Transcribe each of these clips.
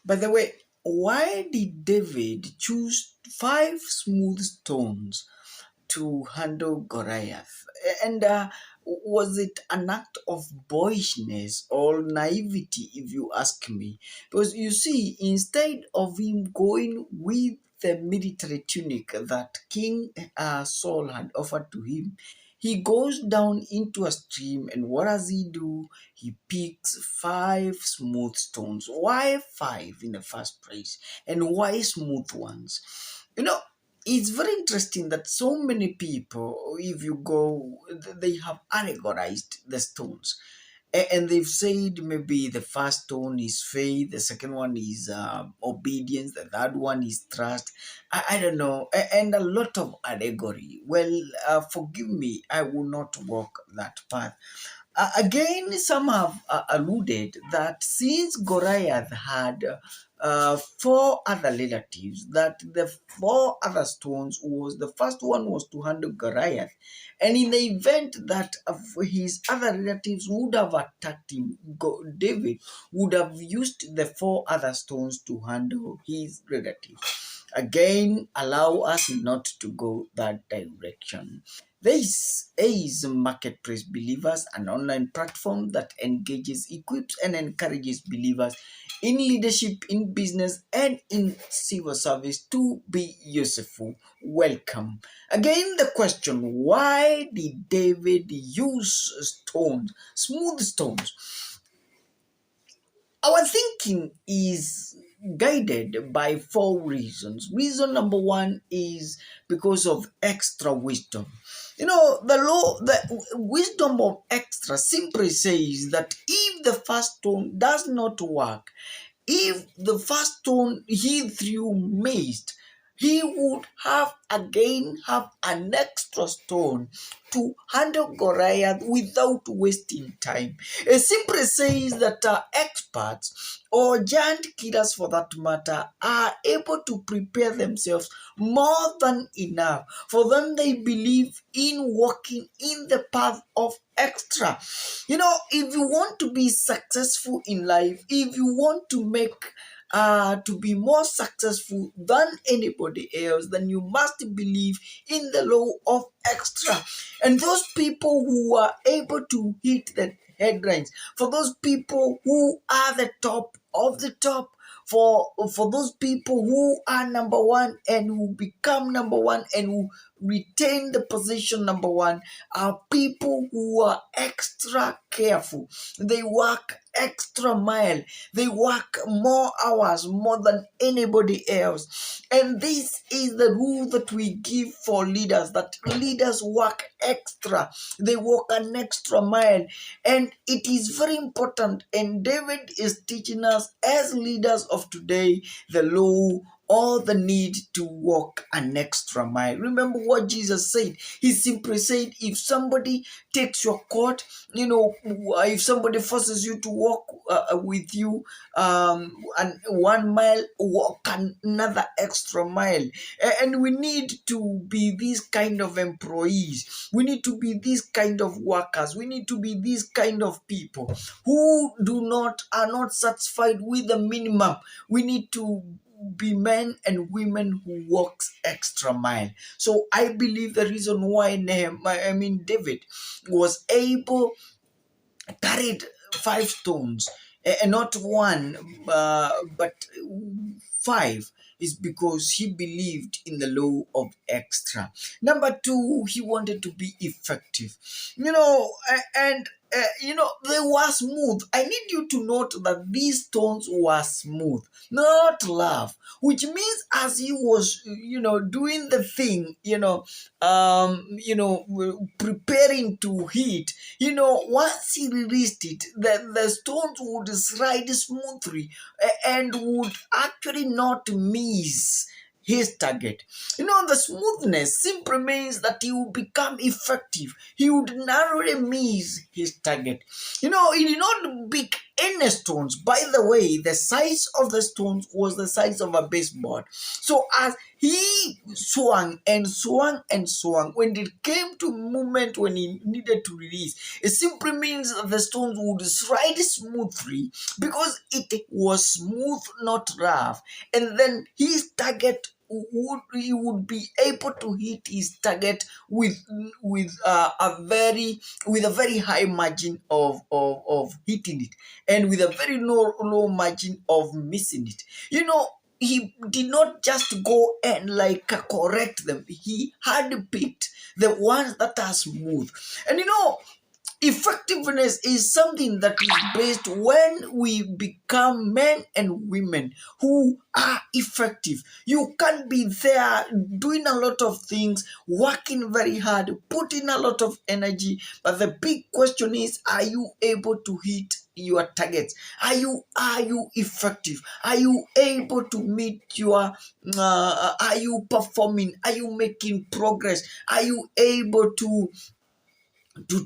By the way, why did David choose five smooth stones to handle Goliath? And was it an act of boyishness or naivety, if you ask me? Because you see, instead of him going with the military tunic that King Saul had offered to him, he goes down into a stream, and what does he do? He picks five smooth stones. Why five in the first place? And why smooth ones? You know, it's very interesting that so many people, if you go, they have allegorized the stones. And they've said maybe the first stone is faith, the second one is obedience, the third one is trust. I don't know, and a lot of allegory. Well, forgive me, I will not walk that path. Again, some have alluded that since Goliath had four other relatives, that the four other stones was the first one was to handle Goliath, and in the event that his other relatives would have attacked him, David would have used the four other stones to handle his relatives. Again, allow us not to go that direction. This is Marketplace Believers, an online platform that engages, equips, and encourages believers in leadership, in business, and in civil service to be useful. Welcome. Again, the question, why did David use stones, smooth stones? Our thinking is guided by four reasons. Reason number one is because of extra wisdom. You know, the wisdom of extra simply says that if the first stone does not work, if the first stone he threw missed, he would have an extra stone to handle Goliath without wasting time. It simply says that experts or giant killers for that matter are able to prepare themselves more than enough. For them, they believe in walking in the path of extra. You know, if you want to be successful in life, if you want to make to be more successful than anybody else, then you must believe in the law of extra. And those people who are able to hit the headlines, for those people who are the top of the top, for those people who are number one and who become number one and who retain the position number one, are people who are extra careful. They work extra mile. They work more hours more than anybody else. And this is the rule that we give for leaders, that leaders work extra. They walk an extra mile. And it is very important. And David is teaching us as leaders of today the law or the need to walk an extra mile. Remember what Jesus said. He simply said, if somebody takes your coat, you know, if somebody forces you to walk with you and 1 mile, walk another extra mile. And we need to be these kind of employees. We need to be these kind of workers. We need to be these kind of people who are not satisfied with the minimum. We need to be men and women who walks extra mile. So I believe the reason why David was able carried five stones, and not one, but five, is because he believed in the law of extra. Number two, he wanted to be effective. They were smooth. I need you to note that these stones were smooth, not rough, which means as he was, doing the thing, preparing to hit, once he released it, the stones would slide smoothly and would actually not miss his target. The smoothness simply means that he will become effective. He would narrowly miss his target. He did not pick any stones. By the way, the size of the stones was the size of a baseball. So as he swung and swung and swung, when it came to moment when he needed to release, it simply means that the stones would slide smoothly because it was smooth, not rough. And then his target he would be able to hit his target with a very high margin of hitting it, and with a very low margin of missing it. He did not just go and correct them. He had picked the ones that are smooth. And effectiveness is something that is based when we become men and women who are effective. You can't be there doing a lot of things, working very hard, putting a lot of energy, but the big question is, are you able to hit your targets? Are you effective? Are you able to meet your are you performing? Are you making progress? Are you able to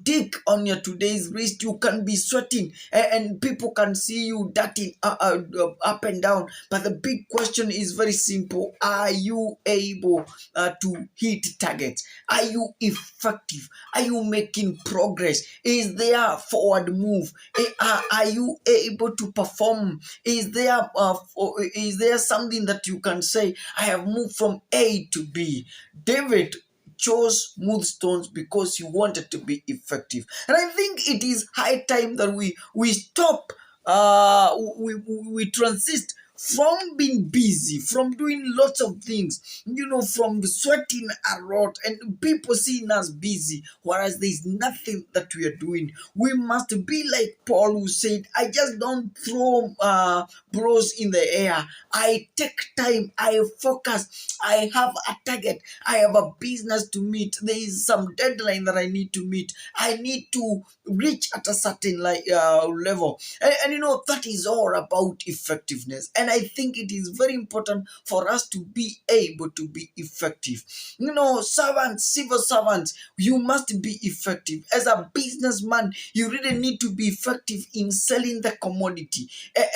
take on your today's wrist? You can be sweating, and people can see you darting up and down, but the big question is very simple: are you able to hit targets? Are you effective? Are you making progress? Is there forward move? Are you able to perform? Is there something that you can say, I have moved from A to B? David chose smooth stones because he wanted to be effective. And I think it is high time that we stop, we transist from being busy, from doing lots of things, from sweating a lot and people seeing us busy, whereas there's nothing that we are doing. We must be like Paul, who said, I just don't throw bros in the air. I take time, I focus, I have a target, I have a business to meet. There is some deadline that I need to meet. I need to reach at a certain level. And that is all about effectiveness. And I think it is very important for us to be able to be effective. Servants, civil servants, you must be effective. As a businessman, you really need to be effective in selling the commodity.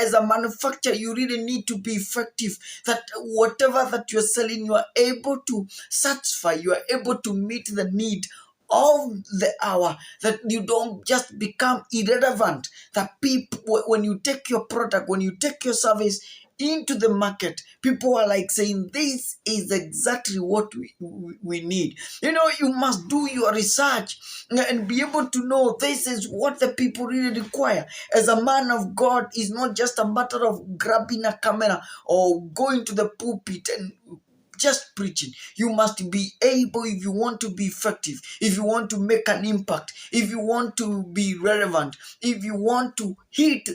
As a manufacturer, you really need to be effective, that whatever that you're selling, you are able to satisfy, you are able to meet the need of the hour, that you don't just become irrelevant. That people, when you take your product, when you take your service into the market, people are like saying, this is exactly what we need. You must do your research and be able to know this is what the people really require. As a man of God, is not just a matter of grabbing a camera or going to the pulpit and just preaching. You must be able, if you want to be effective, if you want to make an impact, if you want to be relevant, if you want to hit,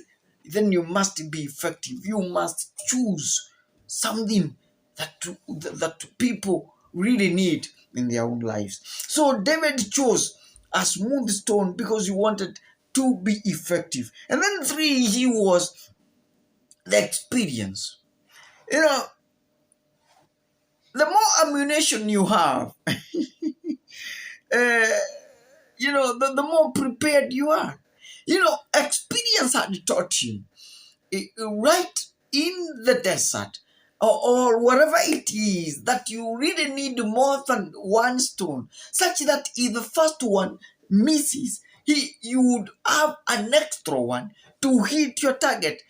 then you must be effective. You must choose something that people really need in their own lives. So David chose a smooth stone because he wanted to be effective. And then 3, he was the experience. The more ammunition you have, the more prepared you are. Experience had taught him, right in the desert, or wherever it is, that you really need more than one stone, such that if the first one misses, you would have an extra one to hit your target.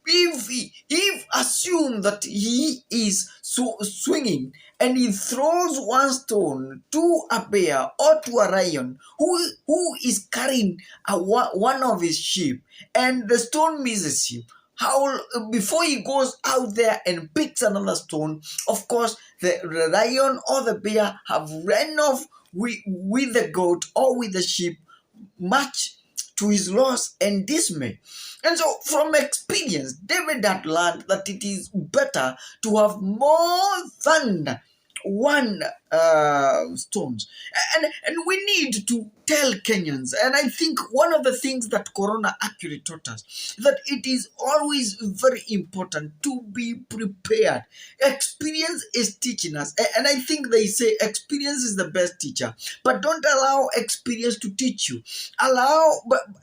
If assume that he is swinging and he throws one stone to a bear or to a lion who is carrying one of his sheep, and the stone misses him, how before he goes out there and picks another stone, of course the lion or the bear have ran off with the goat or with the sheep, much to his loss and dismay. And so, from experience, David had learned that it is better to have more than one stones. And we need to tell Kenyans, and I think one of the things that Corona actually taught us, that it is always very important to be prepared. Experience is teaching us, and I think they say experience is the best teacher, but don't allow experience to teach you.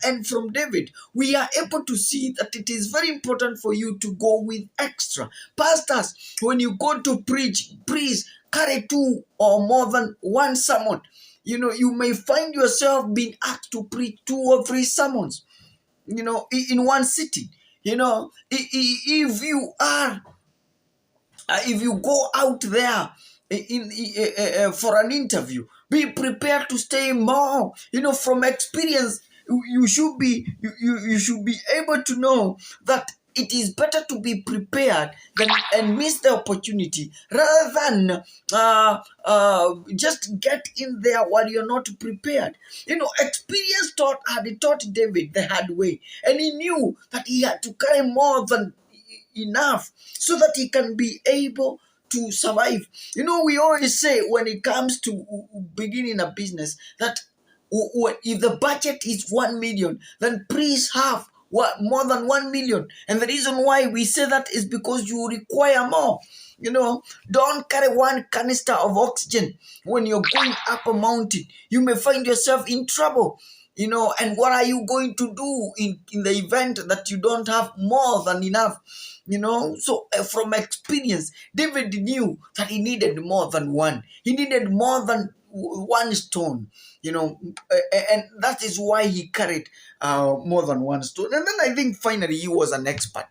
And from David, we are able to see that it is very important for you to go with extra. Pastors, when you go to preach, please carry two or more than one sermon. You may find yourself being asked to preach 2 or 3 sermons, in one sitting. If you are, if you go out there for an interview, be prepared to stay more. From experience, you should be you should be able to know that it is better to be prepared than and miss the opportunity, rather than just get in there while you're not prepared. Experience had taught David the hard way, and he knew that he had to carry more than enough so that he can be able to survive. We always say when it comes to beginning a business that if the budget is 1 million, then please have more than 1 million. And the reason why we say that is because you require more. Don't carry one canister of oxygen when you're going up a mountain. You may find yourself in trouble. And what are you going to do in the event that you don't have more than enough? So from experience, David knew that he needed more than one. He needed more than one stone, and that is why he carried more than one stone. And then I think finally he was an expert.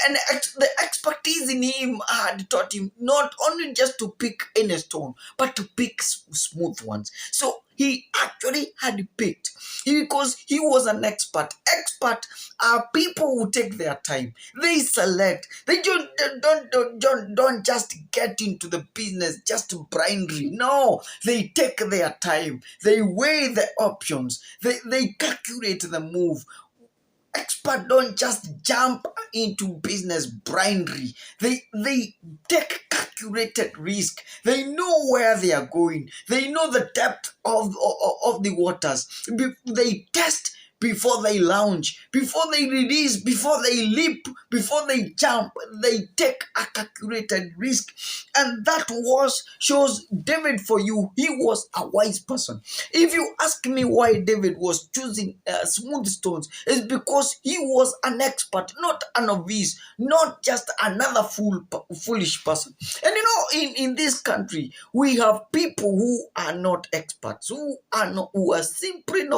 And the expertise in him had taught him not only just to pick any stone, but to pick smooth ones. So he actually had picked, because he was an expert. Expert are people who take their time. They select. They don't just get into the business just blindly. No, they take their time. They weigh the options. They calculate the move. Experts don't just jump into business blindly. They take calculated risk. They know where they are going. They know the depth of the waters. They test before they launch, before they release, before they leap, before they jump. They take a calculated risk. And that shows David for you. He was a wise person. If you ask me why David was choosing smooth stones, it's because he was an expert, not a novice, not just another foolish person. And in this country, we have people who are not experts, who are simply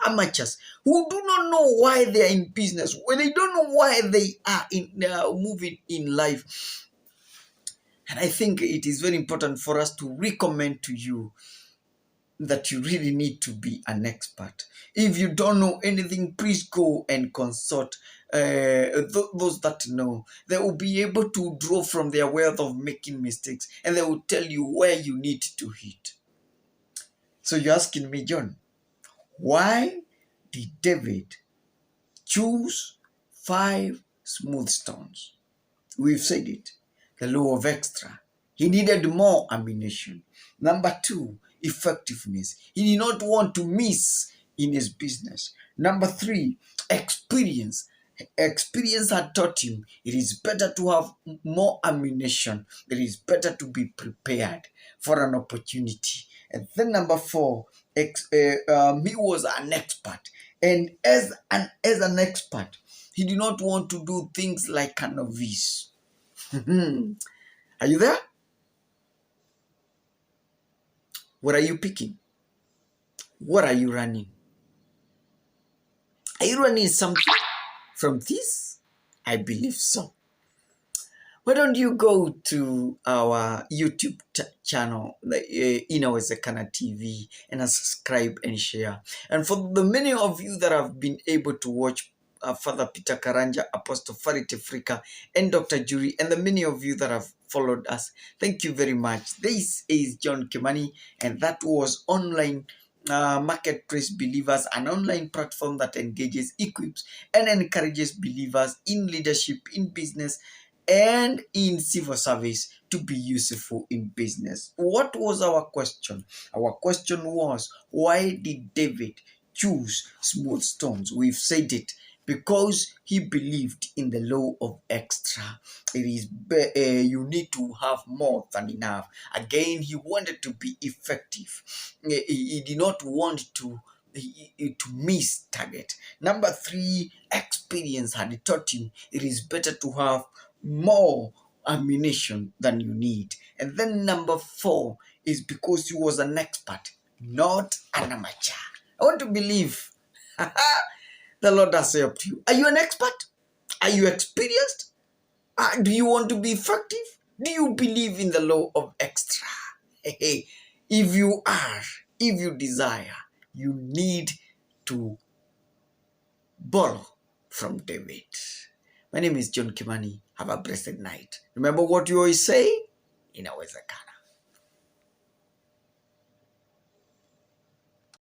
amateurs, who do not know why they are in business, when they don't know why they are moving in life. And I think it is very important for us to recommend to you that you really need to be an expert. If you don't know anything, please go and consult those that know. They will be able to draw from their wealth of making mistakes, and they will tell you where you need to hit. So you're asking me, John, why did David choose 5 smooth stones? We've said it. The law of extra. He needed more ammunition. Number 2, effectiveness. He did not want to miss in his business. Number 3, experience. Experience had taught him it is better to have more ammunition. It is better to be prepared for an opportunity. And then number 4, he was an expert. And as an expert, he did not want to do things like a novice. Are you there? What are you picking? What are you running? Are you running something from this? I believe so. Why don't you go to our YouTube channel, Inawezekana TV, and subscribe and share. And for the many of you that have been able to watch Father Peter Karanja, Apostle Farit Africa, and Dr. Jury, and the many of you that have followed us, thank you very much. This is John Kimani, and that was Online Marketplace Believers, an online platform that engages, equips, and encourages believers in leadership, in business, and in civil service to be useful in business. What was our question? Our question was, why did David choose smooth stones? We've said it, because he believed in the law of extra. You need to have more than enough. Again, he wanted to be effective. He did not want to miss target. Number three, experience had taught him it is better to have more ammunition than you need. And then number four is because he was an expert, not an amateur. I want to believe the Lord has helped you. Are you an expert? Are you experienced? Do you want to be effective? Do you believe in the law of extra? Hey, if you are, if you desire, you need to borrow from David. My name is John Kimani. Have a blessed night. Remember what you always say? Inawezekana.